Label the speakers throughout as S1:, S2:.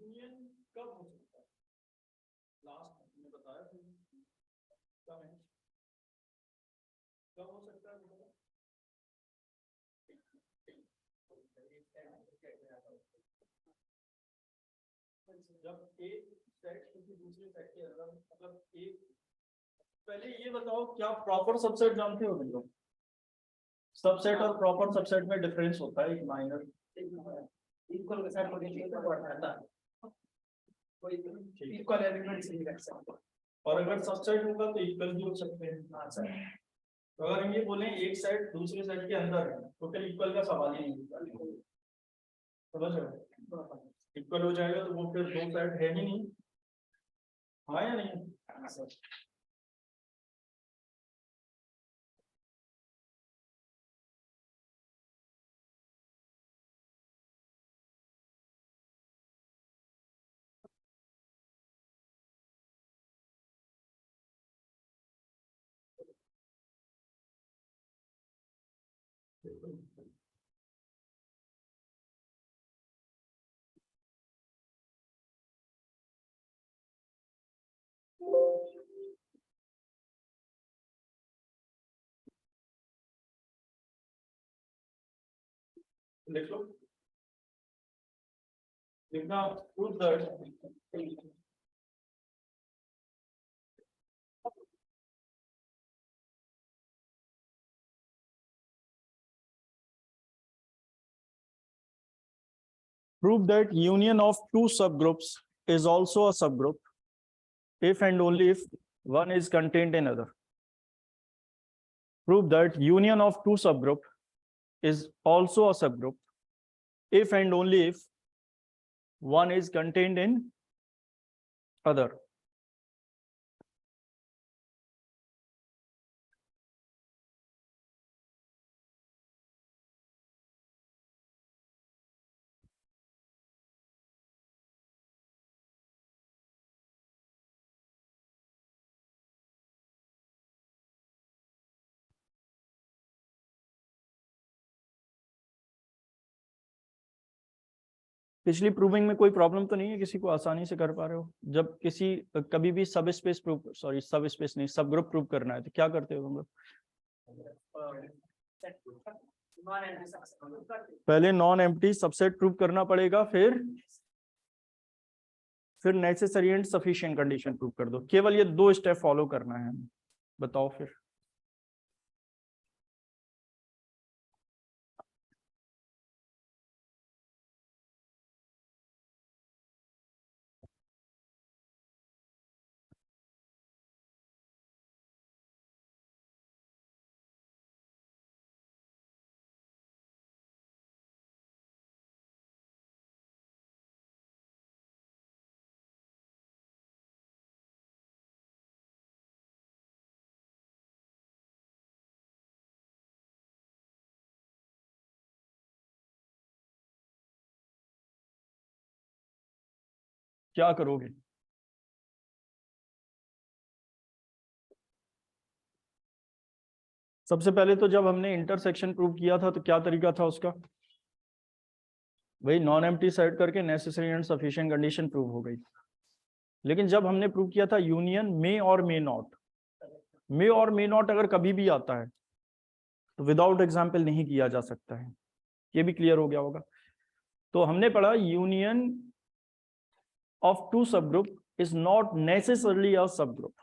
S1: Union कब हो सकता है? लास्ट में बताया था कब है, कब हो सकता है बताओ? जब एक सेट किसी दूसरे सेट के अंदर, मतलब एक, पहले ये बताओ क्या प्रॉपर सबसेट जानते हो तुम लोग? सबसेट और प्रॉपर सबसेट में डिफरेंस होता है एक माइनर।
S2: इक्वल के साथ इक्वल एलिमेंट्स नहीं रख सकते,
S1: और अगर सबसेट होगा तो इक्वल भी हो सकते हैं।
S2: हाँ सर।
S1: तो अगर हम ये बोलें एक सेट दूसरे सेट के अंदर है तो फिर इक्वल का सवाल ही नहीं होता। समझ रहे? इक्वल हो जाएगा तो वो फिर दो सेट है ही नहीं। हाँ या नहीं?
S2: हाँ सर।
S1: लिख लो, लिखना prove that
S3: Prove that union of two subgroups is also a subgroup if and only if one is contained in other. Prove that union of two subgroup is also a subgroup if and only if one is contained in other. पिछली proving में कोई problem तो नहीं है, किसी को आसानी से कर पा रहे हो? जब किसी कभी भी सब स्पेस प्रूव, सॉरी सब स्पेस नहीं, सब ग्रुप प्रूव करना है तो क्या करते हो तुम लोग? पहले नॉन एम्प्टी सबसेट प्रूव करना पड़ेगा, फिर necessary and sufficient condition prove कर दो। केवल ये दो स्टेप फॉलो करना है। बताओ फिर। क्या करोगे? सबसे पहले तो जब हमने इंटरसेक्शन प्रूव किया था तो क्या तरीका था उसका? वही नॉन एम्प्टी सेट करके necessary and sufficient condition prove हो गई। लेकिन जब हमने प्रूव किया था यूनियन मे और मे नॉट, मे और मे नॉट अगर कभी भी आता है तो विदाउट एग्जाम्पल नहीं किया जा सकता है। ये भी क्लियर हो गया होगा। तो हमने पढ़ा यूनियन ऑफ टू सब group is not necessarily a सब ग्रुप।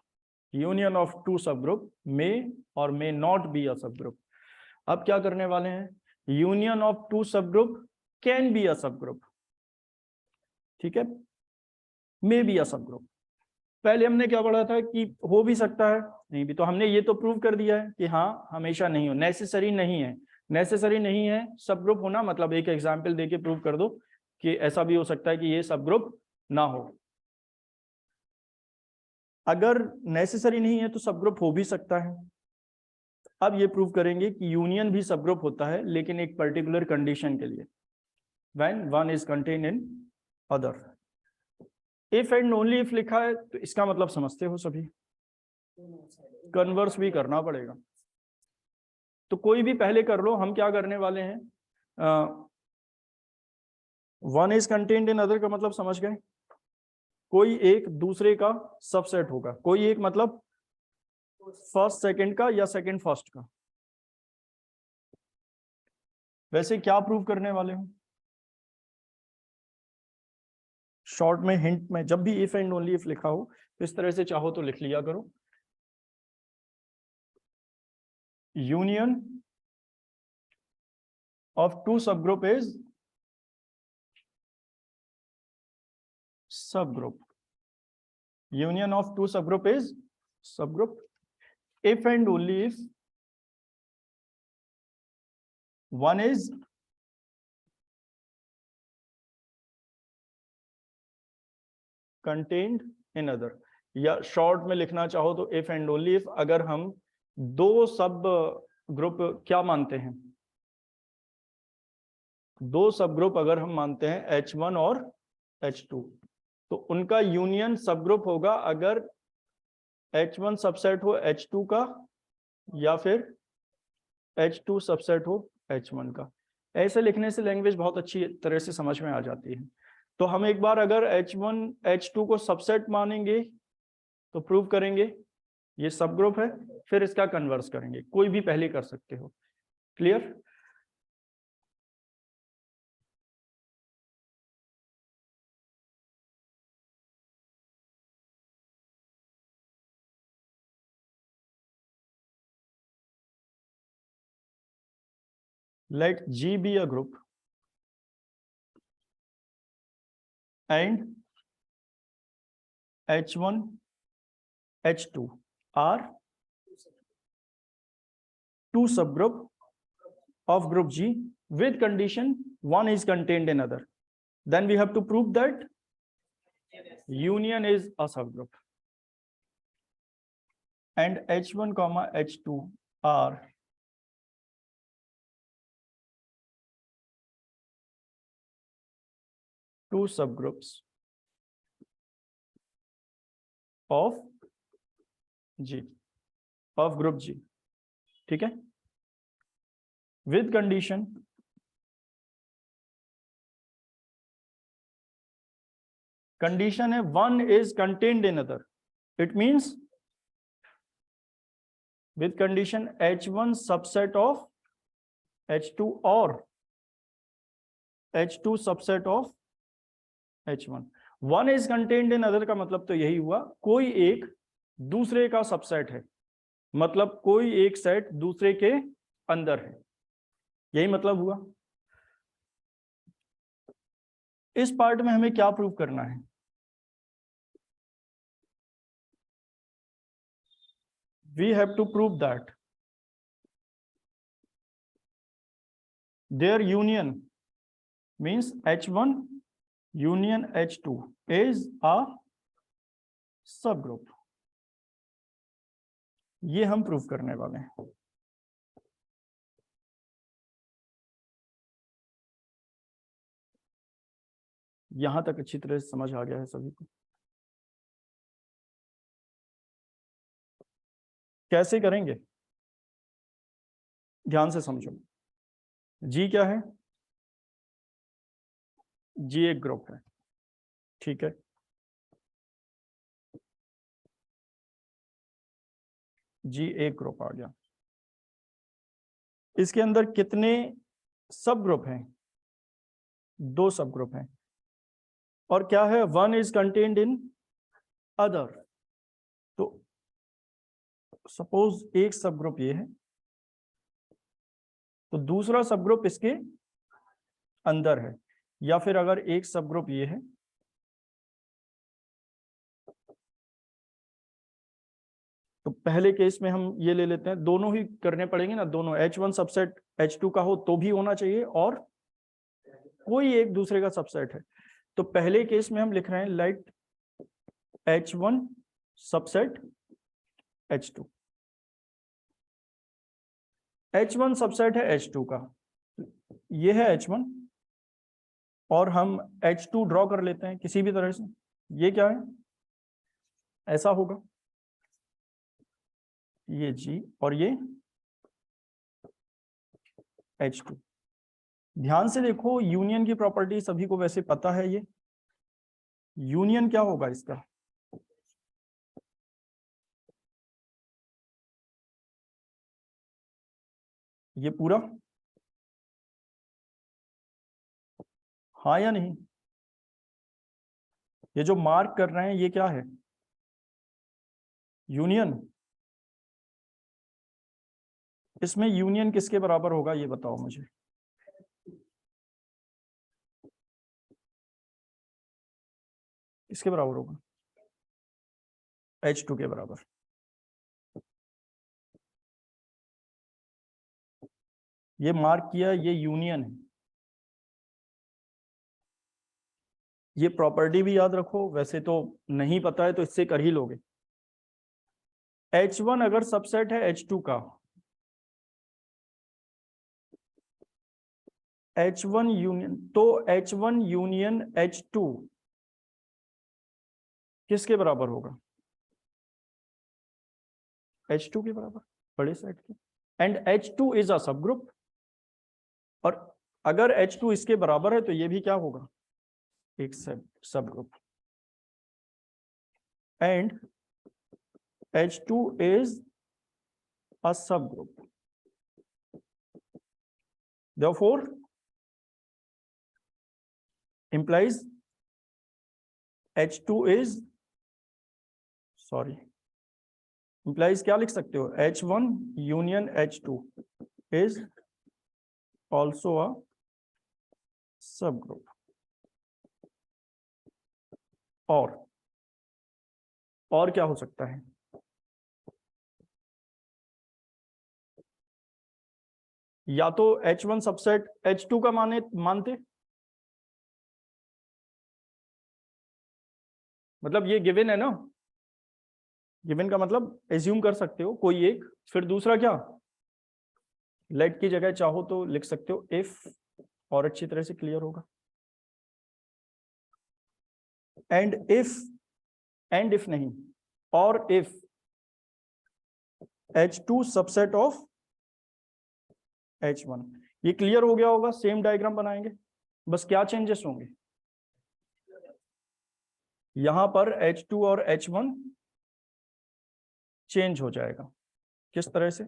S3: यूनियन ऑफ टू सब ग्रुप मे और मे नॉट बी अ सब ग्रुप। अब क्या करने वाले हैं? यूनियन ऑफ टू सब ग्रुप कैन बी अ सब ग्रुप। ठीक है, मे बी अ सब ग्रुप। पहले हमने क्या पढ़ा था कि हो भी सकता है, नहीं भी। तो हमने ये तो प्रूव कर दिया है कि हाँ हमेशा नहीं हो, नेसेसरी नहीं है। नेसेसरी नहीं है सब ग्रुप होना, मतलब एक एग्जांपल देके प्रूव कर दो कि ऐसा भी हो सकता है कि ये सब ग्रुप ना हो। अगर नेसेसरी नहीं है तो सब ग्रुप हो भी सकता है। अब ये प्रूव करेंगे कि यूनियन भी सब ग्रुप होता है, लेकिन एक पर्टिकुलर कंडीशन के लिए, when one is contain in other. If and only if लिखा है तो इसका मतलब समझते हो सभी, कन्वर्स भी करना पड़ेगा। तो कोई भी पहले कर लो। हम क्या करने वाले हैं, one is contained in other का मतलब समझ गए, कोई एक दूसरे का सबसेट होगा, कोई एक मतलब फर्स्ट सेकंड का या सेकंड फर्स्ट का। वैसे क्या प्रूव करने वाले हो, शॉर्ट में हिंट में जब भी इफ एंड ओनली इफ लिखा हो तो इस तरह से चाहो तो लिख लिया करो, यूनियन ऑफ टू सब ग्रुप इज सब ग्रुप, यूनियन ऑफ टू सब ग्रुप इज सब group, if and only if one is contained in other, या शॉर्ट में लिखना चाहो तो if and only if अगर हम दो सब ग्रुप क्या मानते हैं, दो सब ग्रुप अगर हम मानते हैं H1 और H2 तो उनका यूनियन सब ग्रुप होगा अगर H1 सबसेट हो H2 का या फिर H2 सबसेट हो H1 का। ऐसे लिखने से लैंग्वेज बहुत अच्छी तरह से समझ में आ जाती है। तो हम एक बार अगर H1 H2 को सबसेट मानेंगे तो प्रूव करेंगे ये सब ग्रुप है, फिर इसका कन्वर्स करेंगे, कोई भी पहले कर सकते हो। Clear? Let G be a group and H1 H2 are two subgroup of group G with condition one is contained in other. Then we have to prove that union is a subgroup and H1 comma H2 are two subgroups of G, of group G. ठीक है, with condition है one is contained in other, it means with condition H1 subset of H2 or H2 subset of H1। one is contained in other का मतलब तो यही हुआ कोई एक दूसरे का सबसेट है, मतलब कोई एक सेट दूसरे के अंदर है, यही मतलब हुआ। इस पार्ट में हमें क्या प्रूव करना है, we have to prove that their union means H1 union H2 is a subgroup, ये हम प्रूव करने वाले हैं। यहां तक अच्छी तरह से समझ आ गया है सभी को? कैसे करेंगे, ध्यान से समझो। जी क्या है, जी एक ग्रुप है, ठीक है। जी एक ग्रुप आ गया, इसके अंदर कितने सब ग्रुप हैं, दो सब ग्रुप हैं, और क्या है one is contained in other. तो सपोज एक सब ग्रुप ये है तो दूसरा सब ग्रुप इसके अंदर है, या फिर अगर एक सब ग्रुप ये है तो पहले केस में हम ये ले लेते हैं, दोनों ही करने पड़ेंगे ना, दोनों H1 सबसेट H2 का हो तो भी होना चाहिए और कोई एक दूसरे का सबसेट है। तो पहले केस में हम लिख रहे हैं late H1 subset H2, H1 subset है H2 का, ये है H1 और हम H2 ड्रॉ कर लेते हैं किसी भी तरह से, ये क्या है, ऐसा होगा, ये G और ये H2। ध्यान से देखो, यूनियन की प्रॉपर्टी सभी को वैसे पता है। ये यूनियन क्या होगा इसका? ये पूरा, हाँ या नहीं? ये जो मार्क कर रहे हैं ये क्या है? यूनियन। इसमें यूनियन किसके बराबर होगा ये बताओ मुझे। किसके बराबर होगा? H2 के बराबर। ये मार्क किया, ये यूनियन है। ये प्रॉपर्टी भी याद रखो, वैसे तो नहीं पता है तो इससे कर ही लोगे। H1 अगर सबसेट है H2 का, H1 यूनियन, तो H1 यूनियन H2 किसके बराबर होगा? H2 के बराबर, बड़े सेट के। एंड H2 इज अ सब ग्रुप, और अगर H2 इसके बराबर है तो ये भी क्या होगा? एक सब group. And H2 is a subgroup. Therefore, implies H2 is, sorry, implies क्या लिख सकते हो? H1 union H2 is also a subgroup. और क्या हो सकता है? या तो H1 सबसेट H2 का मानते, मतलब ये गिवन है ना, गिवन का मतलब एज्यूम कर सकते हो कोई एक, फिर दूसरा क्या, लेट की जगह चाहो तो लिख सकते हो इफ, और अच्छी तरह से क्लियर होगा। एंड इफ नहीं, और if H2 subset of H1। ये क्लियर हो गया होगा। सेम डायग्राम बनाएंगे, बस क्या चेंजेस होंगे यहां पर? H2 और H1 चेंज हो जाएगा। किस तरह से?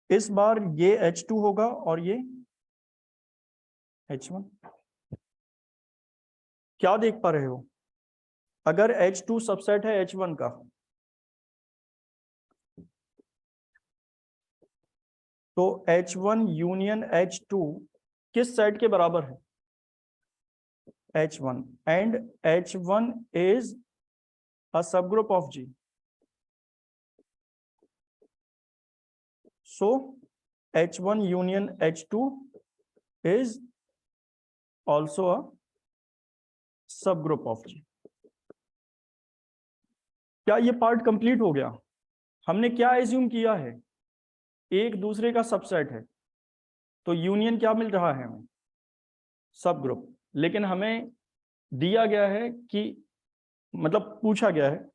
S3: इस बार ये H2 होगा और ये H1। क्या देख पा रहे हो? अगर H2 सबसेट है H1 का, तो H1 यूनियन H2 किस सेट के बराबर है? H1, and H1 is a subgroup of G. So H1 union H2 is also a subgroup of G. क्या ये पार्ट कंप्लीट हो गया? हमने क्या एज्यूम किया है? एक दूसरे का सबसेट है, तो यूनियन क्या मिल रहा है हमें? सब ग्रुप। लेकिन हमें दिया गया है कि, मतलब पूछा गया है,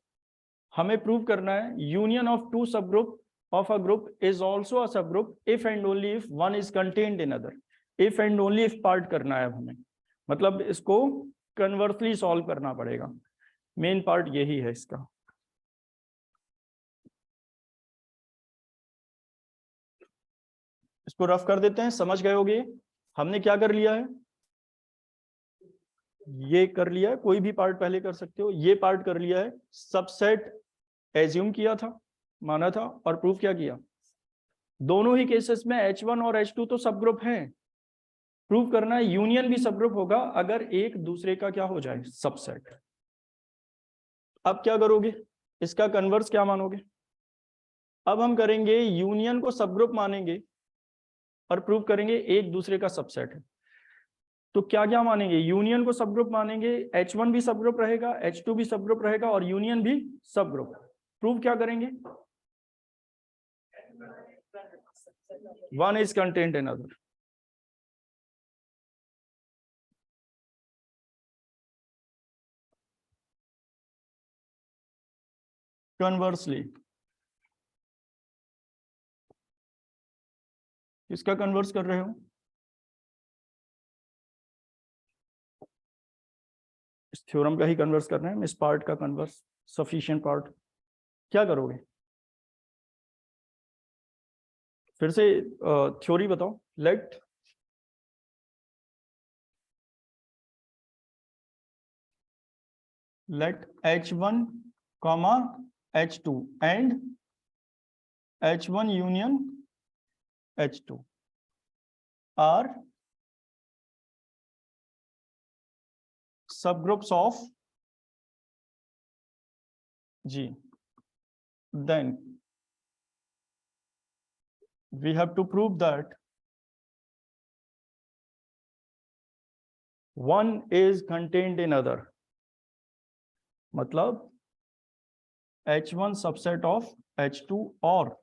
S3: हमें प्रूव करना है यूनियन ऑफ टू सब group of a group is also a subgroup if and only if one is contained in other. if and only if part करना है हमें, मतलब इसको कन्वर्सली सॉल्व करना पड़ेगा। मेन पार्ट यही है इसका। इसको रफ कर देते हैं, समझ गए होगे। हमने क्या कर लिया है? ये कर लिया है, कोई भी पार्ट पहले कर सकते हो। ये पार्ट कर लिया है, सबसेट एज्यूम किया था, माना था, और प्रूफ क्या किया? दोनों ही केसेस में H1 और H2 तो सब ग्रुप हैं। प्रूव करना है यूनियन भी सब ग्रुप होगा अगर एक दूसरे का क्या हो जाए? सबसेट। अब क्या करोगे? इसका कन्वर्स क्या मानोगे? अब हम करेंगे यूनियन को सब ग्रुप मानेंगे और प्रूव करेंगे एक दूसरे का सबसेट है। तो क्या क्या मानेंगे? यूनियन को सब ग्रुप मानेंगे, H1 भी सब ग्रुप रहेगा, H2 भी सब ग्रुप रहेगा, और यूनियन भी सब ग्रुप। प्रूव क्या करेंगे? One is content in other. Conversely किसका कन्वर्स कर रहे हो? इस थ्योरम का ही कन्वर्स कर रहे हैं, इस पार्ट का कन्वर्स, सफिशिएंट पार्ट। क्या करोगे? फिर से थ्योरी बताओ। Let H1 comma H2 and H1 union H2 are subgroups of G. Then we have to prove that one is contained in other. मतलब H1 subset of H2 or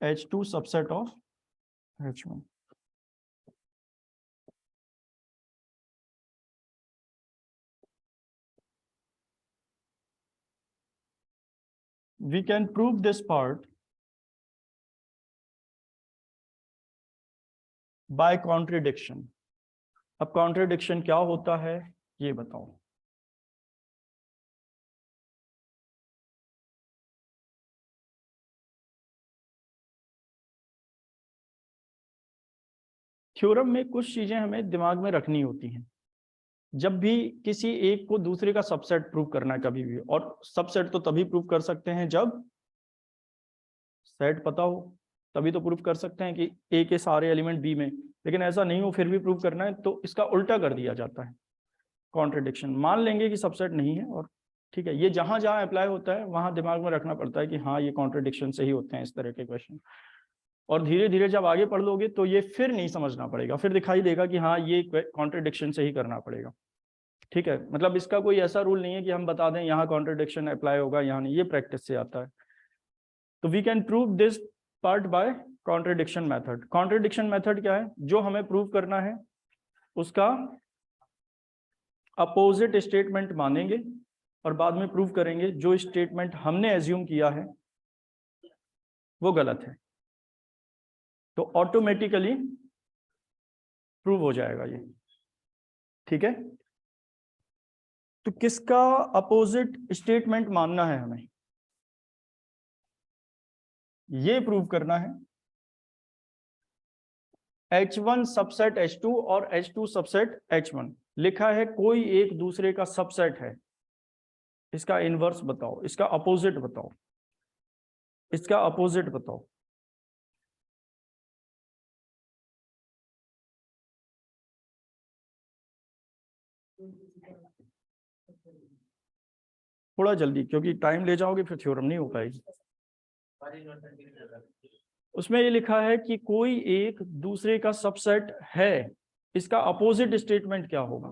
S3: H2 subset of H1. We can prove this part by contradiction. अब contradiction क्या होता है ये बताओ। Theorem में कुछ चीजें हमें दिमाग में रखनी होती हैं जब भी किसी एक को दूसरे का सबसेट प्रूव करना है कभी भी। और सबसेट तो तभी प्रूव कर सकते हैं जब सेट पता हो, तभी तो प्रूव कर सकते हैं कि ए के सारे एलिमेंट बी में। लेकिन ऐसा नहीं हो फिर भी प्रूव करना है तो इसका उल्टा कर दिया जाता है, कॉन्ट्रडिक्शन। मान लेंगे कि सबसेट नहीं है और ठीक है, ये जहां जहां अप्लाई होता है वहां दिमाग में रखना पड़ता है कि हाँ ये कॉन्ट्रडिक्शन से ही होते हैं इस तरह के क्वेश्चन। और धीरे धीरे जब आगे पढ़ लोगे तो ये फिर नहीं समझना पड़ेगा, फिर दिखाई देगा कि हाँ ये कॉन्ट्रडिक्शन से ही करना पड़ेगा। ठीक है, मतलब इसका कोई ऐसा रूल नहीं है कि हम बता दें यहाँ कॉन्ट्रडिक्शन अप्लाई होगा यहाँ नहीं, ये प्रैक्टिस से आता है। तो we can prove this part by contradiction method. Contradiction method क्या है? जो हमें प्रूव करना है उसका अपोजिट स्टेटमेंट मानेंगे और बाद में प्रूव करेंगे जो स्टेटमेंट हमने एज्यूम किया है वो गलत है, तो ऑटोमेटिकली प्रूव हो जाएगा ये। ठीक है, तो किसका अपोजिट स्टेटमेंट मानना है हमें? ये प्रूव करना है H1 सबसेट H2 और H2 सबसेट H1 लिखा है कोई एक दूसरे का सबसेट है। इसका इनवर्स बताओ, इसका अपोजिट बताओ, इसका अपोजिट बताओ। थोड़ा जल्दी, क्योंकि टाइम ले जाओगे फिर थ्योरम नहीं हो पाएगी। उसमें ये लिखा है कि कोई एक दूसरे का सबसेट है, इसका अपोजिट स्टेटमेंट क्या होगा?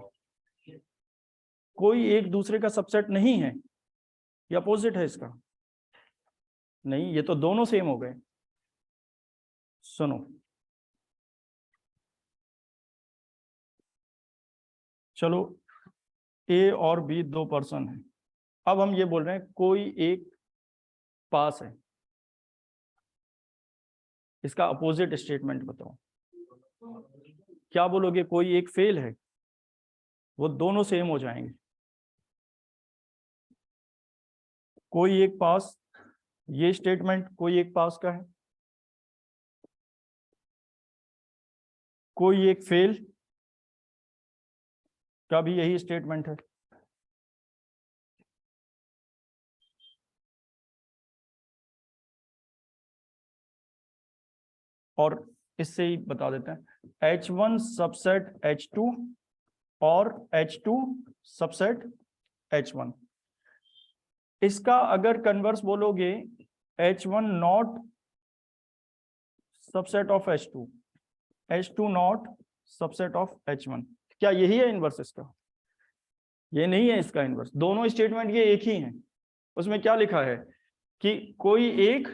S3: कोई एक दूसरे का सबसेट नहीं है, ये अपोजिट है इसका। नहीं, ये तो दोनों सेम हो गए। सुनो, चलो ए और बी दो पर्सन है। अब हम ये बोल रहे हैं कोई एक पास है, इसका अपोजिट स्टेटमेंट बताओ। क्या बोलोगे? कोई एक फेल है, वो दोनों सेम हो जाएंगे। कोई एक पास, ये स्टेटमेंट कोई एक पास का है। कोई एक फेल का भी यही स्टेटमेंट है। और इससे ही बता देते हैं H1 सबसेट H2 और H2 सबसेट H1। इसका अगर कन्वर्स बोलोगे H1 not subset of H2, H2 not subset of H1। क्या यही है इनवर्स इसका? ये नहीं है इसका इनवर्स। दोनों स्टेटमेंट ये एक ही हैं। उसमें क्या लिखा है कि कोई एक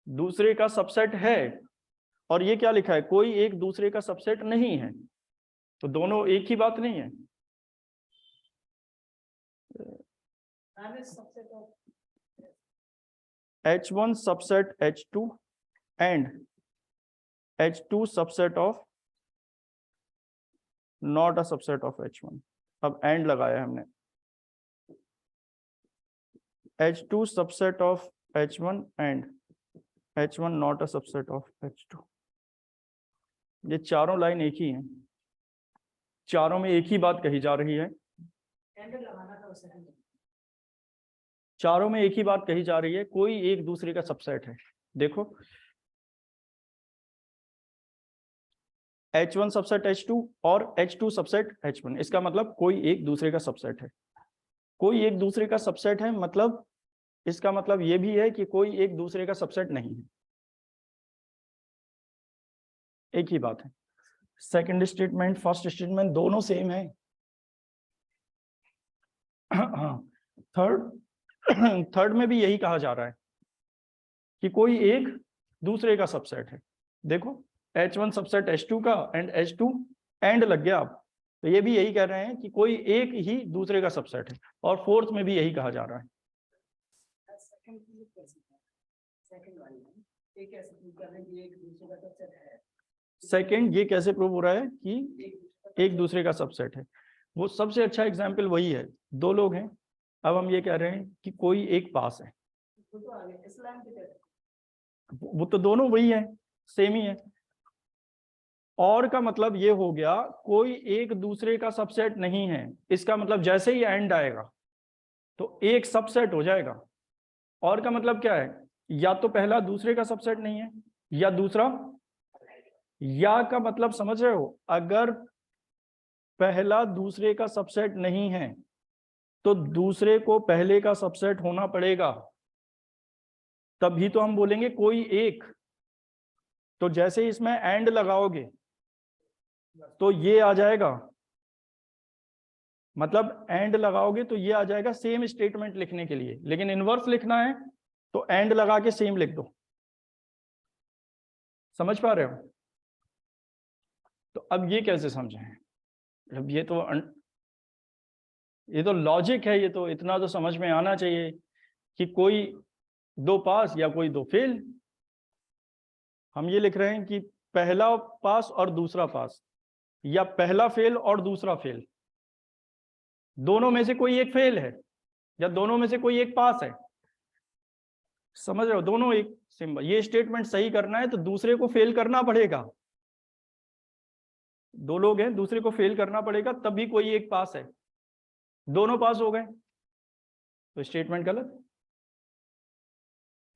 S3: दूसरे का सबसेट है, और ये क्या लिखा है? कोई एक दूसरे का सबसेट नहीं है। तो दोनों एक ही बात नहीं है। H1 subset H2 and H2 subset of not a subset of H1. अब and लगाया हमने, H2 subset of H1 and H1 not a subset of H2. ये चारों लाइन एक ही हैं, चारों में एक ही बात कही जा रही है,
S2: एंड लगाना था उसे।
S3: चारों में एक ही बात कही जा रही है, कोई एक दूसरे का सबसेट है। देखो H1 सबसेट H2 और H2 सबसेट H1, इसका मतलब कोई एक दूसरे का सबसेट है। कोई एक दूसरे का सबसेट है मतलब इसका मतलब ये भी है कि कोई एक दूसरे का सबसेट नहीं है, एक ही बात है। सेकंड स्टेटमेंट फर्स्ट स्टेटमेंट दोनों सेम है। थर्ड में भी यही कहा जा रहा है कि कोई एक दूसरे का सबसेट है। देखो H1 सबसेट H2 का एंड H2 एंड लग गया, आप तो ये भी यही कह रहे हैं कि कोई एक ही दूसरे का सबसेट है, और फोर्थ में भी यही कहा जा रहा है। सेकंड ये कैसे प्रूव हो रहा है कि एक दूसरे का सबसेट है? वो सबसे अच्छा एग्जाम्पल वही है, दो लोग हैं, अब हम ये कह रहे हैं कि कोई एक पास है, वो तो दोनों वही है, सेम ही है। और का मतलब ये हो गया कोई एक दूसरे का सबसेट नहीं है, इसका मतलब जैसे ही एंड आएगा तो एक सबसेट हो जाएगा। और का मतलब क्या है, या तो पहला दूसरे का सबसेट नहीं है या दूसरा, या का मतलब समझ रहे हो, अगर पहला दूसरे का सबसेट नहीं है तो दूसरे को पहले का सबसेट होना पड़ेगा, तभी तो हम बोलेंगे कोई एक। तो जैसे ही इसमें एंड लगाओगे तो ये आ जाएगा, मतलब एंड लगाओगे तो ये आ जाएगा सेम स्टेटमेंट लिखने के लिए, लेकिन इनवर्स लिखना है तो एंड लगा के सेम लिख दो। समझ पा रहे हो? तो अब ये कैसे समझें? अब ये तो लॉजिक है, ये तो इतना तो समझ में आना चाहिए कि कोई दो पास या कोई दो फेल। हम ये लिख रहे हैं कि पहला पास और दूसरा पास, या पहला फेल और दूसरा फेल, दोनों में से कोई एक फेल है या दोनों में से कोई एक पास है। समझ रहे हो? दोनों एक सिंबल, ये स्टेटमेंट सही करना है तो दूसरे को फेल करना पड़ेगा। दो लोग हैं, दूसरे को फेल करना पड़ेगा तभी कोई एक पास है, दोनों पास हो गए तो स्टेटमेंट गलत।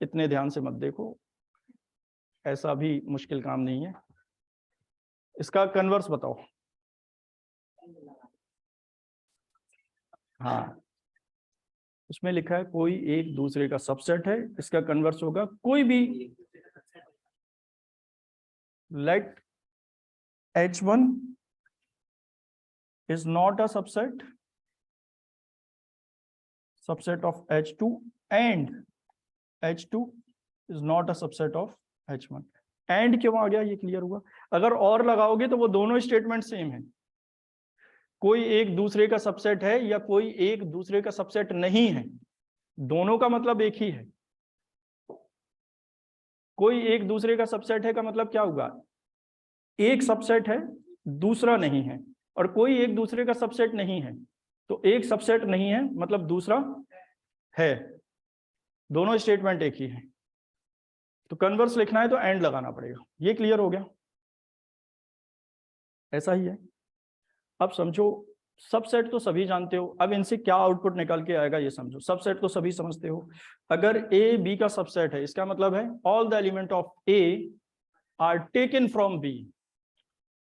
S3: इतने ध्यान से मत देखो, ऐसा भी मुश्किल काम नहीं है। इसका कन्वर्स बताओ। हाँ, उसमें लिखा है कोई एक दूसरे का सबसेट है, इसका कन्वर्स होगा कोई भी। Let H1 is not a subset of H2 and H2 is not a subset of H1. And क्यों आ गया ये क्लियर हुआ। अगर और लगाओगे तो वो दोनों स्टेटमेंट सेम है, कोई एक दूसरे का सबसेट है या कोई एक दूसरे का सबसेट नहीं है, दोनों का मतलब एक ही है। कोई एक दूसरे का सबसेट है का मतलब क्या होगा, एक सबसेट है दूसरा नहीं है, और कोई एक दूसरे का सबसेट नहीं है तो एक सबसेट नहीं है मतलब दूसरा है, दोनों स्टेटमेंट एक ही है। तो कन्वर्स लिखना है तो एंड लगाना पड़ेगा। ये क्लियर हो गया? ऐसा ही है। अब समझो, सबसेट तो सभी जानते हो, अब इनसे क्या आउटपुट निकल के आएगा ये समझो। सबसेट तो सभी समझते हो, अगर ए बी का सबसेट है इसका मतलब है all the element of a are taken from b,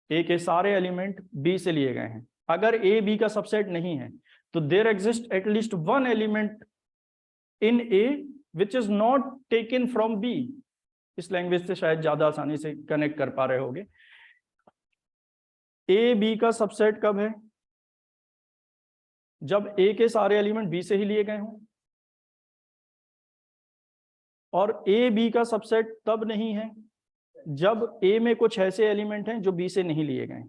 S3: a के सारे एलिमेंट बी से लिए गए हैं। अगर ए बी का सबसेट नहीं है तो there exist at least one element in A which is not taken from B. इस लैंग्वेज से शायद ज्यादा आसानी से कनेक्ट कर पा रहे होगे। ए बी का सबसेट कब है, जब ए के सारे एलिमेंट बी से ही लिए गए हों, और ए बी का सबसेट तब नहीं है जब ए में कुछ ऐसे एलिमेंट हैं जो बी से नहीं लिए गए।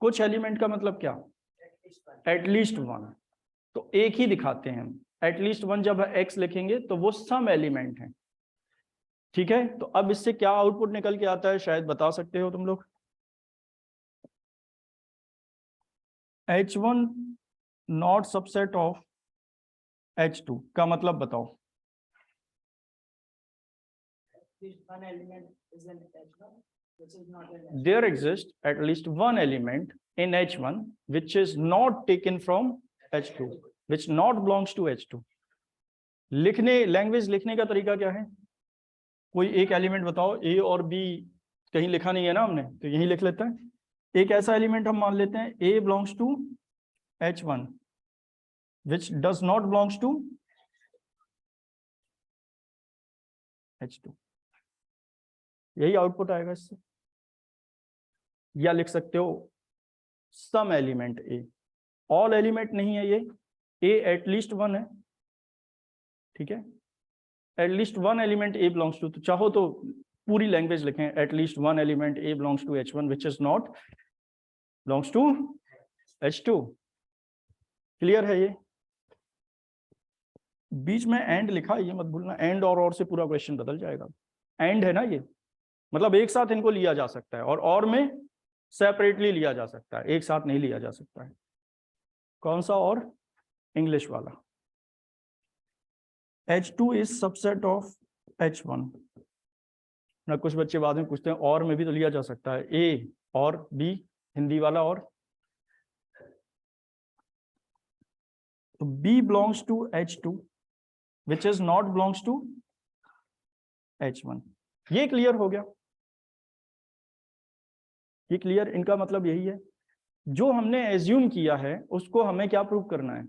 S3: कुछ एलिमेंट का मतलब क्या, एटलीस्ट वन, तो एक ही दिखाते हैं हम। एटलीस्ट वन जब एक्स लिखेंगे तो वो सम एलिमेंट है, ठीक है, तो अब इससे क्या आउटपुट निकल के आता है शायद बता सकते हो तुम लोग। H1 not subset of H2 का मतलब बताओ।
S2: This one element is an H1, which is not an H2.
S3: There exists at least one element in H1 which is not taken from H2, which not belongs to H2. लिखने language लिखने का तरीका क्या है, कोई एक element बताओ, ए और बी कहीं लिखा नहीं है ना हमने, तो यही लिख लेते हैं। एक ऐसा एलिमेंट हम मान लेते हैं a belongs to H1 which does not belongs to H2, यही आउटपुट आएगा इससे। या लिख सकते हो some element A, all element नहीं है ये, ए एटलीस्ट वन है, ठीक है, at least one element A belongs to, तो चाहो तो पूरी लैंग्वेज लिखें, at least one element A belongs to H1 which is not belongs to H2। Clear है ये? बीच में एंड लिखा, ये मत भूलना, एंड और से पूरा क्वेश्चन बदल जाएगा। एंड है ना ये, मतलब एक साथ इनको लिया जा सकता है, और में सेपरेटली लिया जा सकता है, एक साथ नहीं लिया जा सकता है। कौन सा और? इंग्लिश वाला। H2 is subset of H1 ना, कुछ बच्चे बाद में पूछते हैं और में भी तो लिया जा सकता है, ए और बी, हिंदी वाला और, तो B belongs to H2 which is not belongs to H1। ये क्लियर हो गया, ये क्लियर, इनका मतलब यही है, जो हमने एज्यूम किया है उसको हमें क्या प्रूव करना है,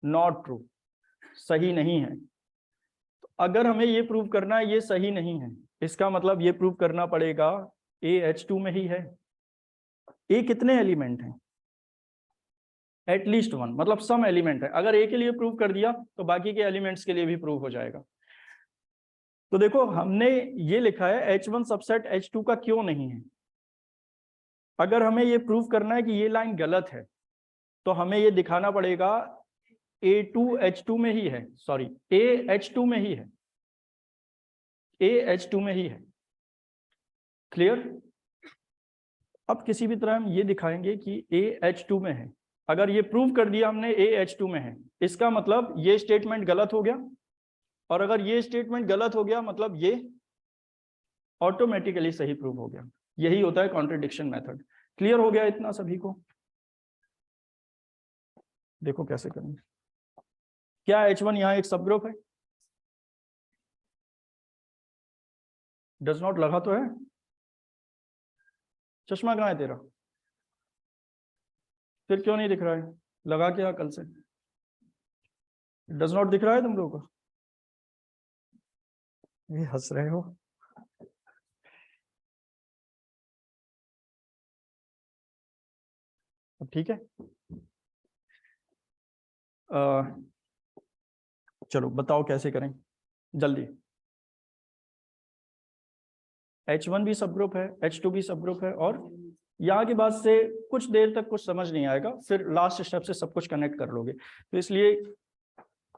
S3: नॉट ट्रू, सही नहीं है। तो अगर हमें ये प्रूव करना है ये सही नहीं है, इसका मतलब ये प्रूव करना पड़ेगा ए H2 में ही है। ए कितने एलिमेंट हैं? एटलीस्ट वन, मतलब सम एलिमेंट है। अगर ए के लिए प्रूव कर दिया तो बाकी के एलिमेंट्स के लिए भी प्रूव हो जाएगा। तो देखो हमने ये लिखा है H1 सबसेट H2 का क्यों नहीं है। अगर हमें ये प्रूव करना है कि ये लाइन गलत है तो हमें ये दिखाना पड़ेगा A2 H2 में ही है, सॉरी A H2 में ही है, A H2 में ही है। क्लियर? अब किसी भी तरह हम ये दिखाएंगे कि A H2 में है। अगर ये प्रूव कर दिया हमने A H2 में है, इसका मतलब ये स्टेटमेंट गलत हो गया, और अगर ये स्टेटमेंट गलत हो गया मतलब ये ऑटोमेटिकली सही प्रूव हो गया। यही होता है कॉन्ट्रडिक्शन मेथड। क्लियर हो गया इतना सभी को? देखो कैसे करेंगे। क्या H1 यहाँ एक सब ग्रुप है? डज नॉट लगा तो है? चश्मा कहाँ है तेरा? फिर क्यों नहीं दिख रहा है? लगा क्या कल से? डज नॉट दिख रहा है तुम लोगों को? ये हंस रहे हो। अब ठीक है, चलो बताओ कैसे करें जल्दी। H1 भी सब ग्रुप है, H2 भी सब ग्रुप है, और यहाँ के बाद से कुछ देर तक कुछ समझ नहीं आएगा, फिर लास्ट स्टेप से सब कुछ कनेक्ट कर लोगे। तो इसलिए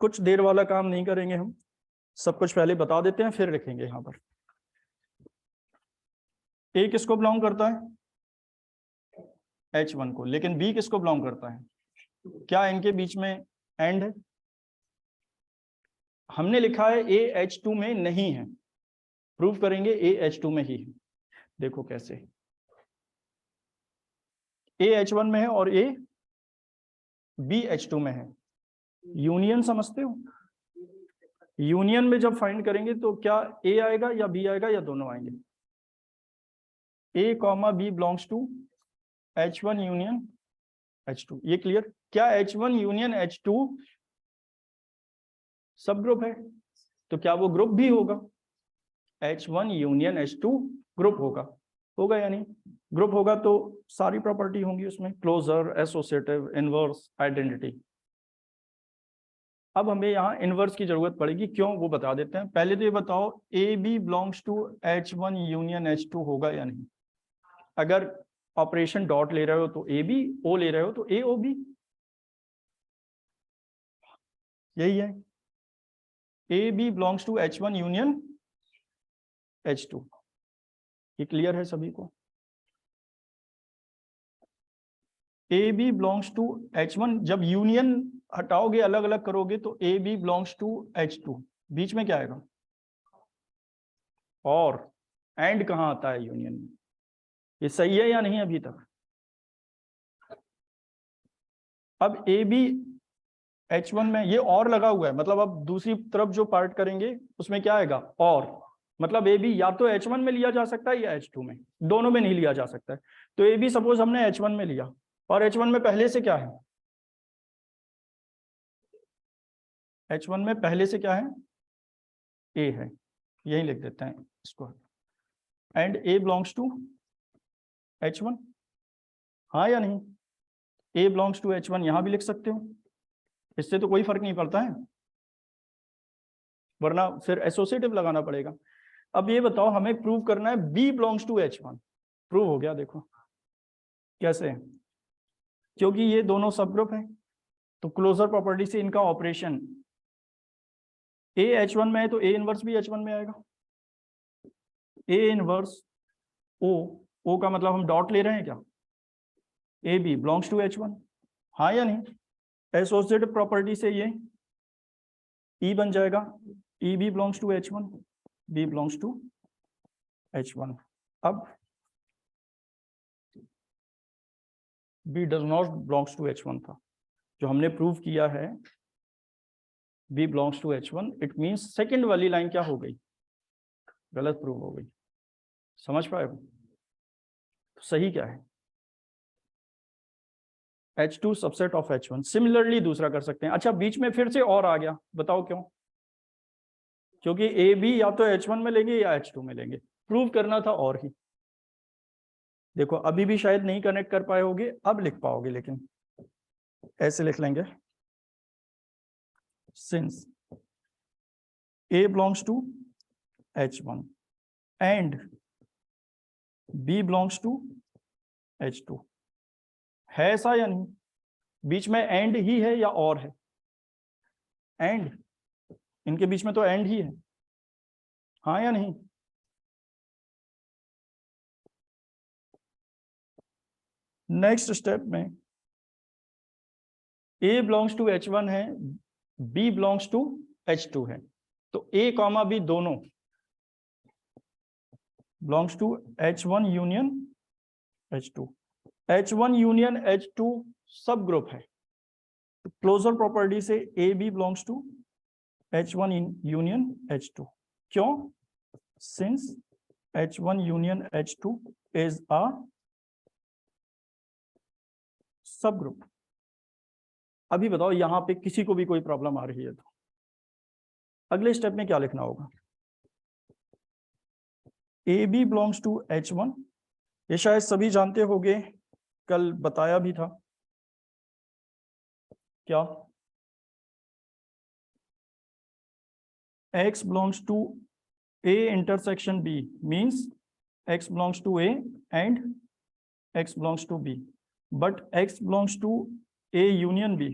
S3: कुछ देर वाला काम नहीं करेंगे हम, सब कुछ पहले बता देते हैं फिर लिखेंगे यहाँ पर। A किसको बिलोंग करता है? H1 को। लेकिन B किसको बिलोंग करता है? क्या इनके बीच में एंड है? हमने लिखा है A H2 में नहीं है, प्रूव करेंगे A H2 में ही है। देखो कैसे, A H1 में है और A B H2 में है। यूनियन समझते हो? यूनियन में जब फाइंड करेंगे तो क्या A आएगा या B आएगा या दोनों आएंगे? A, B belongs to H1 union H2। ये क्लियर? क्या H1 union H2 subgroup है? तो क्या वो ग्रुप भी होगा? H1 यूनियन H2 ग्रुप होगा, होगा या नहीं? ग्रुप होगा तो सारी प्रॉपर्टी होंगी उसमें, क्लोजर, एसोसिएटिव, इनवर्स, आइडेंटिटी। अब हमें यहाँ इनवर्स की जरूरत पड़ेगी, क्यों वो बता देते हैं। पहले तो ये बताओ AB belongs to H1 union H2 होगा या नहीं? अगर ऑपरेशन डॉट ले रहे हो तो AB, O ले रहे हो तो AOB, यही है। AB belongs to H1 union H2। ये क्लियर है सभी को? ए बी बिलोंग्स टू H1, जब यूनियन हटाओगे अलग अलग करोगे तो A B belongs to H2, बीच में क्या आएगा? और एंड कहाँ आता है यूनियन में? ये सही है या नहीं अभी तक? अब ए बी H1 में ये और लगा हुआ है, मतलब अब दूसरी तरफ जो पार्ट करेंगे उसमें क्या आएगा? और मतलब ए बी या तो H1 में लिया जा सकता है या H2 में, दोनों में नहीं लिया जा सकता है। तो ए बी सपोज हमने H1 में लिया, और H1 में पहले से क्या है? H1 में पहले से क्या है? ए है, यही लिख देते हैं इसको। And A belongs to H1, हाँ या नहीं? ए बिलोंग्स टू H1 यहां भी लिख सकते हो, इससे तो कोई फर्क नहीं पड़ता है, वरना फिर एसोसिएटिव लगाना पड़ेगा। अब ये बताओ, हमें प्रूव करना है B belongs to H1। Prove हो गया, देखो कैसे? क्योंकि ये दोनों सब ग्रुप हैं, तो क्लोजर प्रॉपर्टी से इनका ऑपरेशन, ए H1 में है तो ए इनवर्स भी H1 में आएगा। ए इनवर्स ओ का मतलब हम डॉट ले रहे हैं क्या? ए बी बिलोंग्स टू H1, हाँ या नहीं? एसोसिएटिव प्रॉपर्टी से ये ई बन जाएगा, e B belongs to H1, B belongs to H1। अब B does not belongs to H1 था, जो हमने प्रूव किया है B belongs to H1, it means second वाली लाइन क्या हो गई? गलत प्रूव हो गई। समझ पाए हो? तो सही क्या है? H2 subset of H1। Similarly दूसरा कर सकते हैं। अच्छा, बीच में फिर से और आ गया, बताओ क्यों? क्योंकि ए बी या तो H1 में लेंगे या H2 में लेंगे, प्रूव करना था और ही। देखो अभी भी शायद नहीं कनेक्ट कर पाए होगे, अब लिख पाओगे, लेकिन ऐसे लिख लेंगे, since A belongs to H1 and B belongs to H2। है ऐसा या नहीं? बीच में एंड ही है या और है? एंड, इनके बीच में तो एंड ही है, हाँ या नहीं? नेक्स्ट स्टेप में A belongs to H1 है, B belongs to H2 है, तो A कॉमा B दोनों belongs to H1 union H2। H1 union H2 subgroup है, तो क्लोजर प्रॉपर्टी से A B belongs to H1 union H2। क्यों? Since H1 union H2 is a सब group. अभी बताओ यहां पे किसी को भी कोई प्रॉब्लम आ रही है तो अगले स्टेप में क्या लिखना होगा? ए बी बिलोंग्स टू H1, ये शायद सभी जानते होंगे, कल बताया भी था। क्या? X belongs to A intersection B means X belongs to A and X belongs to B, but X belongs to A union B,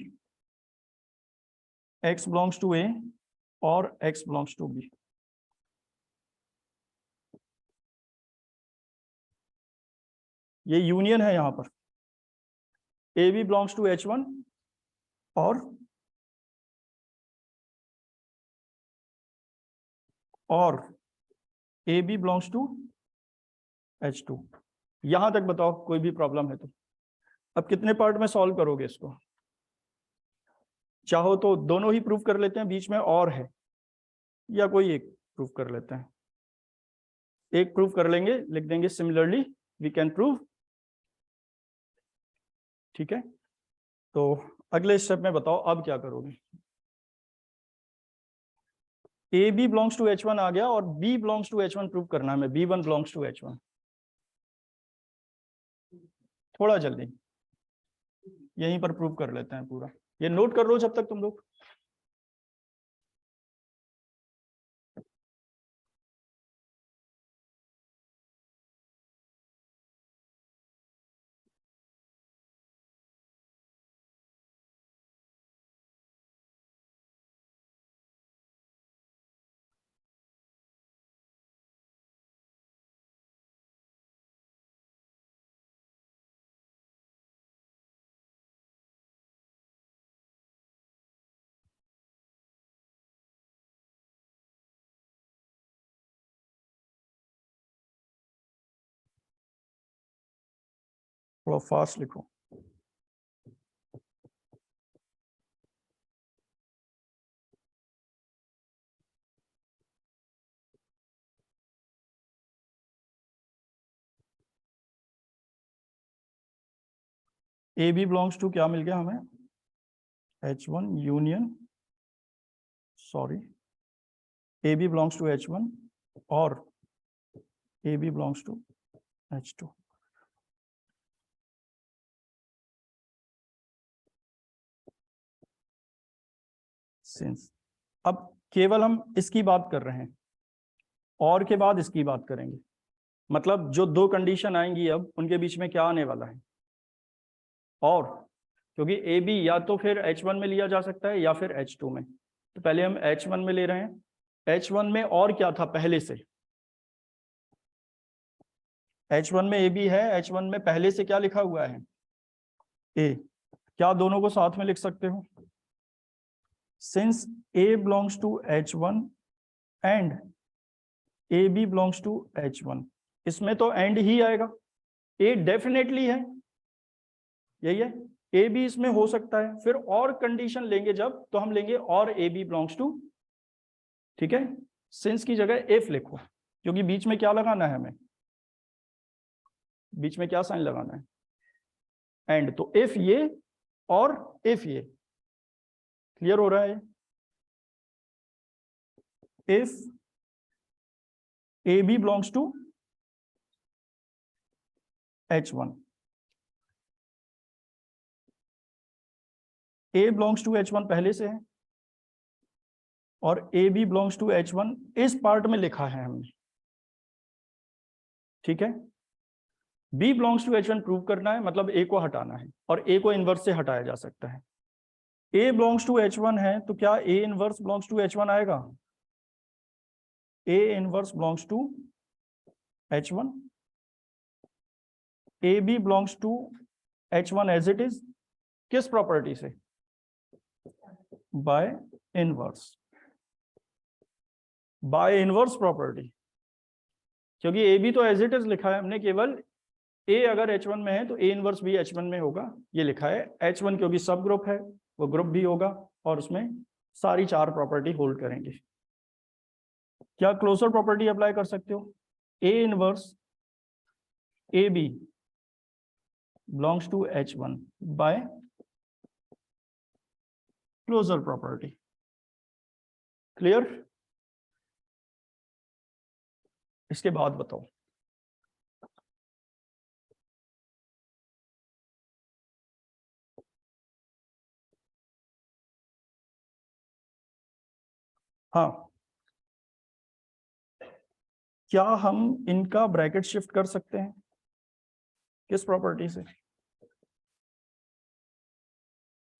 S3: X belongs to A और X belongs to B। ये union है यहां पर, ए B belongs to H1 और A B belongs to H2। यहां तक बताओ कोई भी प्रॉब्लम है तो? अब कितने पार्ट में सॉल्व करोगे इसको? चाहो तो दोनों ही प्रूव कर लेते हैं, बीच में और है, या कोई एक प्रूव कर लेते हैं। एक प्रूव कर लेंगे, लिख देंगे सिमिलरली वी कैन प्रूव, ठीक है? तो अगले स्टेप में बताओ अब क्या करोगे? A B belongs to H1 आ गया और B belongs to H1 prove करना है हमें, B1 बिलोंग्स टू H1। थोड़ा जल्दी यहीं पर प्रूव कर लेते हैं पूरा, ये नोट कर लो जब तक तुम लोग। थोड़ा फास्ट लिखो। ए बी बिलोंग्स टू क्या मिल गया हमें? H1 union, sorry, A B belongs to H1 और A B belongs to H2। Since अब केवल हम इसकी बात कर रहे हैं और के बाद इसकी बात करेंगे, मतलब जो दो कंडीशन आएंगी अब उनके बीच में क्या आने वाला है। और क्योंकि ए बी या तो फिर H1 में लिया जा सकता है या फिर H2 में, तो पहले हम H1 में ले रहे हैं। H1 में और क्या था पहले से? H1 में ए बी है, H1 में पहले से क्या लिखा हुआ है? ए। क्या दोनों को साथ में लिख सकते हो? Since A belongs to H1 and AB belongs to H1, इसमें तो एंड ही आएगा। A डेफिनेटली है, यही है। ए बी इसमें हो सकता है, फिर और कंडीशन लेंगे जब, तो हम लेंगे और ए बी बिलोंग्स टू, ठीक है। सिंस की जगह इफ लिखो, क्योंकि बीच में क्या लगाना है हमें? बीच में क्या साइन लगाना है? एंड। तो इफ ये और इफ ये, क्लियर हो रहा है? If A B belongs to H1, A belongs to H1 पहले से है और A B belongs to H1 इस पार्ट में लिखा है हमने, ठीक है। B belongs to H1 prove करना है, मतलब A को हटाना है, और A को इनवर्स से हटाया जा सकता है। A belongs to H1 है, तो क्या A inverse belongs to H1 आएगा? A inverse belongs to H1, AB belongs to H1 as it is, किस प्रॉपर्टी से? By inverse, by inverse property, क्योंकि ए बी तो एज इट इज लिखा है हमने, केवल ए अगर H1 में है तो ए इनवर्स भी H1 में होगा, ये लिखा है। H1 क्योंकि सब ग्रुप है, वो ग्रुप भी होगा और उसमें सारी चार प्रॉपर्टी होल्ड करेंगे। क्या क्लोजर प्रॉपर्टी अप्लाई कर सकते हो? A inverse A B belongs to H1 by closure property. Clear? इसके बाद बताओ। हाँ, क्या हम इनका ब्रैकेट शिफ्ट कर सकते हैं? किस प्रॉपर्टी से?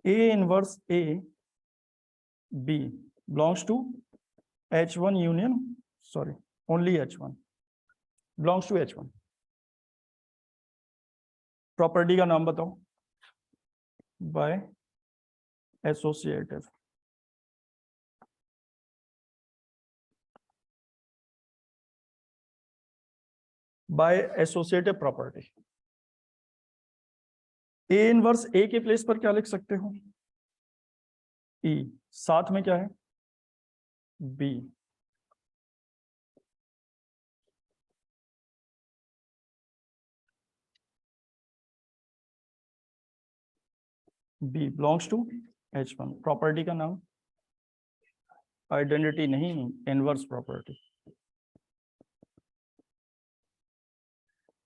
S3: A inverse A B belongs to H1 union, sorry, only H1 belongs to H1। Property का नाम बताओ। By associative. By associative property. A inverse a के प्लेस पर क्या लिख सकते हो? ई। साथ में क्या है? B. B belongs to H1। Property का नाम? आइडेंटिटी नहीं, inverse property.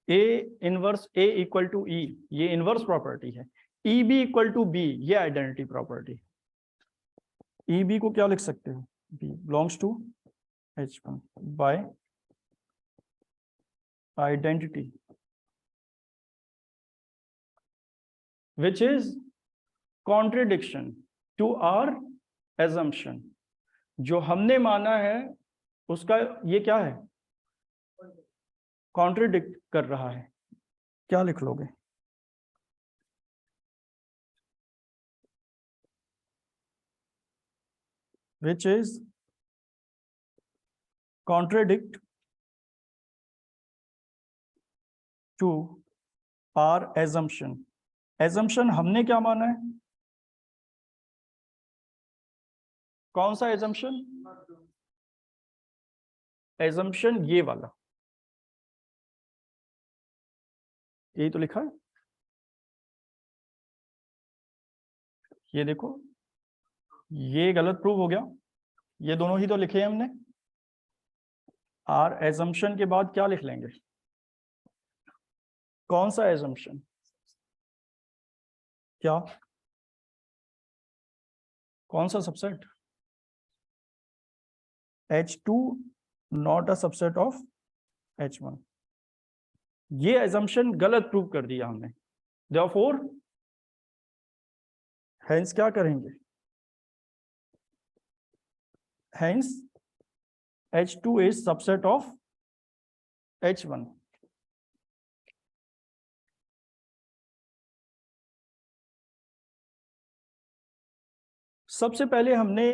S3: A inverse a equal to e, ये इनवर्स प्रॉपर्टी है। E b equal to b, ये आइडेंटिटी प्रॉपर्टी। ई बी को क्या लिख सकते हो? B belongs to H1 by identity which is contradiction to our assumption। जो हमने माना है उसका ये क्या है? कॉन्ट्रडिक्ट कर रहा है। क्या लिख लोगे? which is contradict to our assumption. Assumption हमने क्या माना है? कौन सा एजम्पशन? एजम्पशन ये वाला, यही तो लिखा है, ये देखो, ये गलत प्रूव हो गया। ये दोनों ही तो लिखे हैं हमने। आर एजम्पशन के बाद क्या लिख लेंगे? कौन सा एजम्पशन? क्या, कौन सा subset? H2 not a subset of H1। ये एजम्पशन गलत प्रूव कर दिया हमने। Therefore, हेंस क्या करेंगे? Hence H2 is subset of H1। सबसे पहले हमने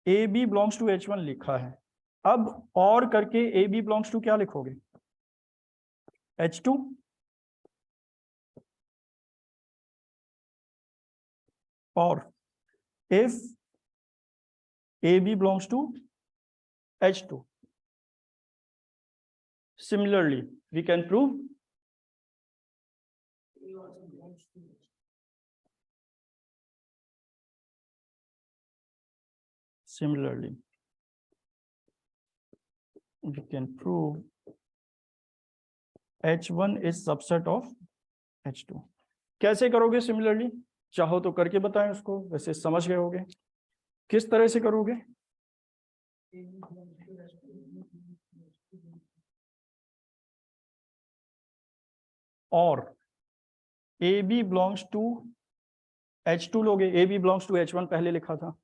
S3: AB belongs to H1 लिखा है। अब और करके AB belongs to क्या लिखोगे? H2। और if AB belongs to H2, similarly we can prove
S2: A also belongs to H.
S3: similarly we can prove H1 is subset of H2। कैसे करोगे सिमिलरली? चाहो तो करके बताएं उसको, वैसे समझ गए होगे। किस तरह से करोगे?
S2: A belongs to H2.
S3: और AB belongs to H2 लोगे। AB belongs to H1 पहले लिखा था,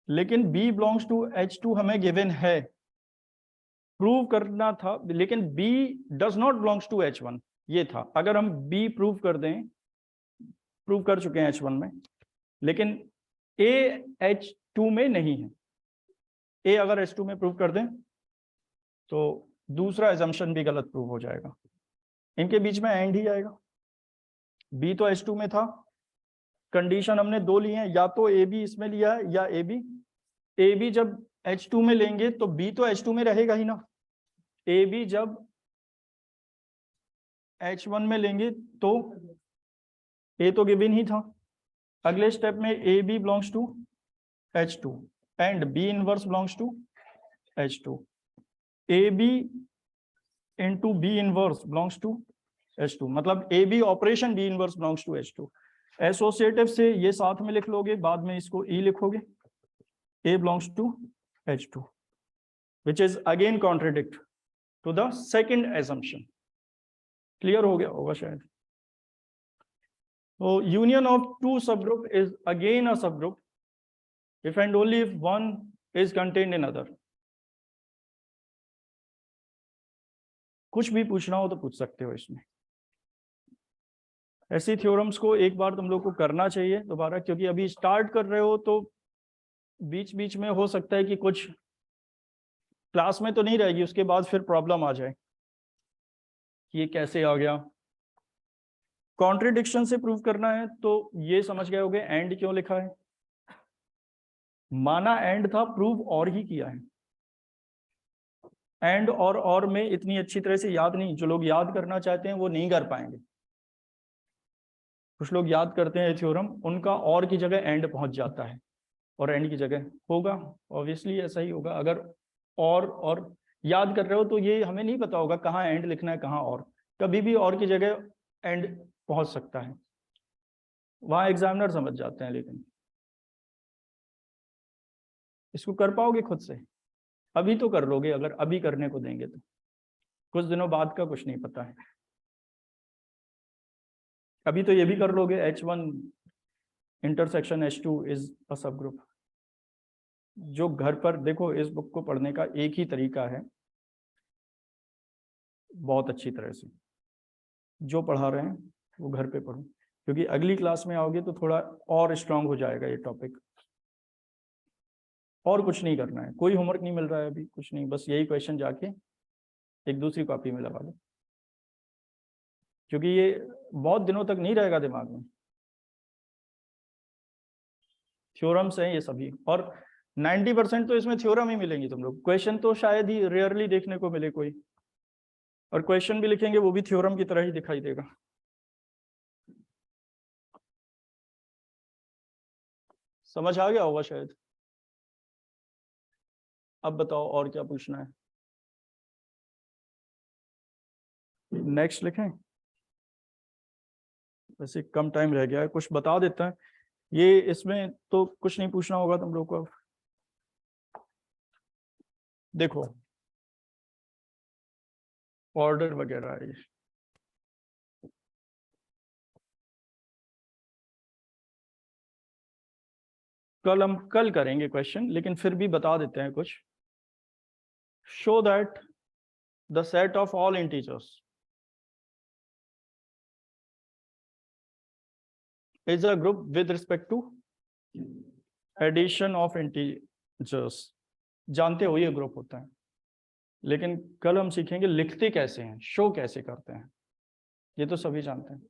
S3: लेकिन B belongs to H2 हमें गिवन है, प्रूव करना था, लेकिन B does not belongs to H1 ये था। अगर हम B प्रूव कर दें, प्रूव कर चुके हैं H1 में, लेकिन A H2 में नहीं है। A अगर H2 में प्रूव कर दें तो दूसरा एजम्पशन भी गलत प्रूव हो जाएगा। इनके बीच में एंड ही आएगा। B तो H2 में था, कंडीशन हमने दो ली है, या तो AB इसमें लिया है या AB जब H2 में लेंगे तो B तो H2 में रहेगा ही ना। AB जब H1 में लेंगे तो A तो गिवन ही था। अगले स्टेप में AB belongs to H2 and B inverse belongs to H2। AB into B inverse belongs to H2, मतलब AB operation B inverse belongs to H2। Associative से ये साथ में लिख लोगे, बाद में इसको E लिखोगे। A belongs to H2, which is again contradict to the second assumption। Clear हो गया होगा शायद। So union of two subgroup is again a subgroup if and only if one is contained in other। कुछ भी पूछना हो तो पूछ सकते हो इसमें। ऐसी थ्योरम्स को एक बार तुम लोग को करना चाहिए दोबारा, क्योंकि अभी स्टार्ट कर रहे हो तो बीच बीच में हो सकता है कि कुछ क्लास में तो नहीं रहेगी, उसके बाद फिर प्रॉब्लम आ जाए कि ये कैसे आ गया। कॉन्ट्रडिक्शन से प्रूव करना है तो ये समझ गए होगे एंड क्यों लिखा है। माना एंड था, प्रूव और ही किया है। एंड और में इतनी अच्छी तरह से याद नहीं, जो लोग याद करना चाहते हैं वो नहीं कर पाएंगे। कुछ लोग याद करते हैं थ्योरम, उनका और की जगह एंड पहुंच जाता है और एंड की जगह होगा, ऑब्वियसली ऐसा ही होगा। अगर और याद कर रहे हो तो ये हमें नहीं पता होगा कहाँ एंड लिखना है कहाँ और, कभी भी और की जगह एंड पहुंच सकता है, वहां एग्जामिनर समझ जाते हैं। लेकिन इसको कर पाओगे खुद से? अभी तो कर लोगे, अगर अभी करने को देंगे तो। कुछ दिनों बाद का कुछ नहीं पता है। अभी तो ये भी कर लोगे, H1 intersection H2 is a सब ग्रुप। जो घर पर देखो, इस बुक को पढ़ने का एक ही तरीका है, बहुत अच्छी तरह से जो पढ़ा रहे हैं वो घर पे पढ़ो, क्योंकि अगली क्लास में आओगे तो थोड़ा और स्ट्रांग हो जाएगा ये टॉपिक। और कुछ नहीं करना है, कोई होमवर्क नहीं मिल रहा है अभी, कुछ नहीं, बस यही क्वेश्चन जाके एक दूसरी कॉपी में लगा लो। क्योंकि ये बहुत दिनों तक नहीं रहेगा दिमाग में। थ्योरम्स हैं ये सभी, और 90% तो इसमें थ्योरम ही मिलेंगी तुम लोग। क्वेश्चन तो शायद ही रेयरली देखने को मिले कोई, और क्वेश्चन भी लिखेंगे वो भी थ्योरम की तरह ही दिखाई देगा। समझ आ गया होगा शायद। अब बताओ और क्या पूछना है। नेक्स्ट लिखें, वैसे कम टाइम रह गया है, कुछ बता देता है। ये इसमें तो कुछ नहीं पूछना होगा तुम लोग को। अब देखो ऑर्डर वगैरह है ये, हम कल करेंगे क्वेश्चन, लेकिन फिर भी बता देते हैं कुछ। Show that the set of all integers is a group with respect to addition of integers। जानते हो ये ग्रुप होता है, लेकिन कल हम सीखेंगे लिखते कैसे हैं, शो कैसे करते हैं। ये तो सभी जानते हैं।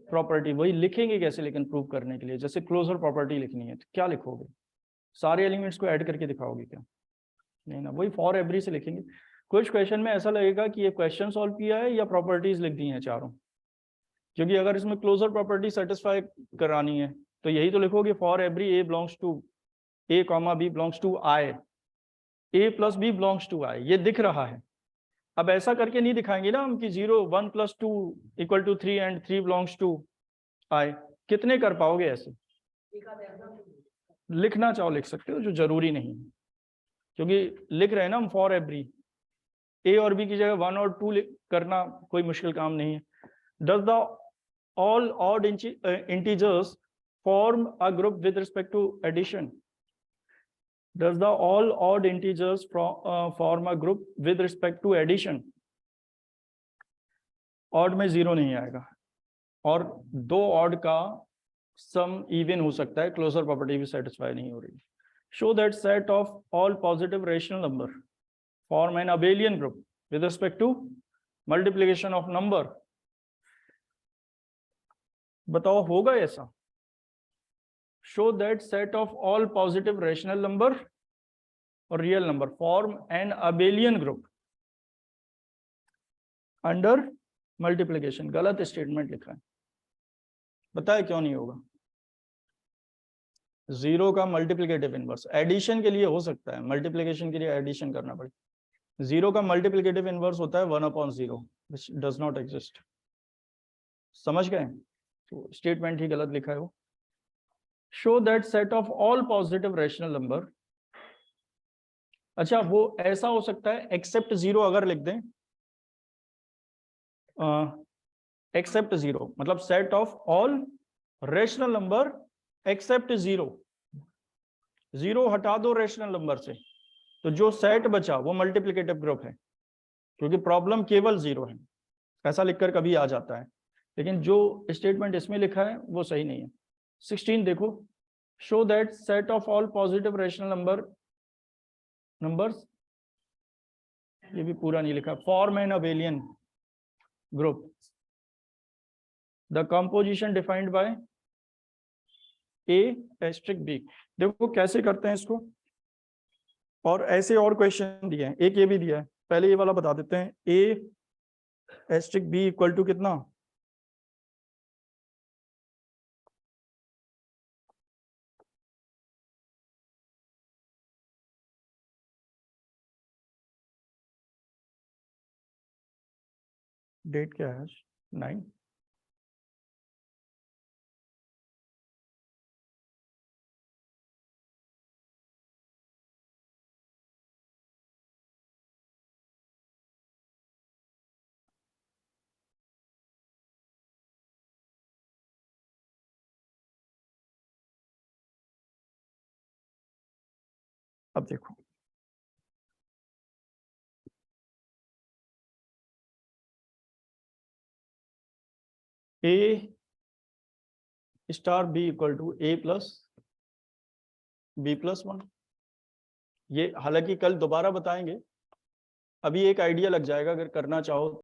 S3: प्रॉपर्टी वही लिखेंगे कैसे, लेकिन प्रूव करने के लिए जैसे क्लोजर प्रॉपर्टी लिखनी है तो क्या लिखोगे, सारे एलिमेंट्स को ऐड करके दिखाओगे क्या? नहीं ना, वही फॉर एवरी से लिखेंगे। कुछ क्वेश्चन में ऐसा लगेगा कि ये क्वेश्चन सॉल्व किया है या प्रॉपर्टीज लिख दी हैं चारों, क्योंकि अगर इसमें क्लोजर प्रॉपर्टी सेटिस्फाई करानी है तो यही तो लिखोगे, for every a belongs to a comma b belongs to I, a plus b belongs to I, ये दिख रहा है। अब ऐसा करके नहीं दिखाएंगे ना हम कि 0 1 + 2 = 3 एंड 3 बिलोंग्स टू आई। कितने कर पाओगे ऐसे? लिखना चाहो लिख सकते हो, जो जरूरी नहीं है, क्योंकि लिख रहे हैं ना हम फॉर एवरी, ए और बी की जगह 1 और 2 करना कोई मुश्किल काम नहीं है। Does the all odd integers form a group with respect to addition? Does the all odd integers form a group with respect to addition? odd में 0 नहीं आएगा, और दो odd का सम इवन हो सकता है, क्लोजर प्रॉपर्टी भी सेटिस्फाई नहीं हो रही। Show that set of all positive rational number form an abelian group with respect to multiplication of number। बताओ होगा ऐसा? Show that set of all positive rational number or real number form an abelian group under multiplication। गलत statement लिखा है, बताए क्यों नहीं होगा? 0 का मल्टीप्लिकेटिव इनवर्स एडिशन के लिए हो सकता है, मल्टीप्लिकेशन के लिए एडिशन करना पड़े। 0 का मल्टीप्लिकेटिव इनवर्स होता है 1/0 which does not exist। समझ गए? तो स्टेटमेंट ही गलत लिखा है वो। Show that set of all positive rational number, अच्छा वो ऐसा हो सकता है एक्सेप्ट 0 अगर लिख दें, एक्सेप्ट 0 मतलब set of all rational number except 0। 0 हटा दो रेशनल नंबर से, तो जो सेट बचा वो मल्टीप्लिकेटिव ग्रुप है, क्योंकि प्रॉब्लम केवल 0 है। ऐसा लिखकर कभी आ जाता है, लेकिन जो स्टेटमेंट इसमें लिखा है वो सही नहीं है। 16 देखो, show that set of all positive rational numbers, ये भी पूरा नहीं लिखा, form an abelian group, the composition defined by a asterisk b. देखो कैसे करते हैं इसको, और ऐसे और क्वेश्चन दिए हैं, एक ये भी दिया है, पहले ये वाला बता देते हैं। A asterisk b equal to कितना? डेट क्या है? 9। अब देखो, a star b equal to a plus b plus 1। ये हालांकि कल दोबारा बताएंगे, अभी एक आइडिया लग जाएगा अगर करना चाहो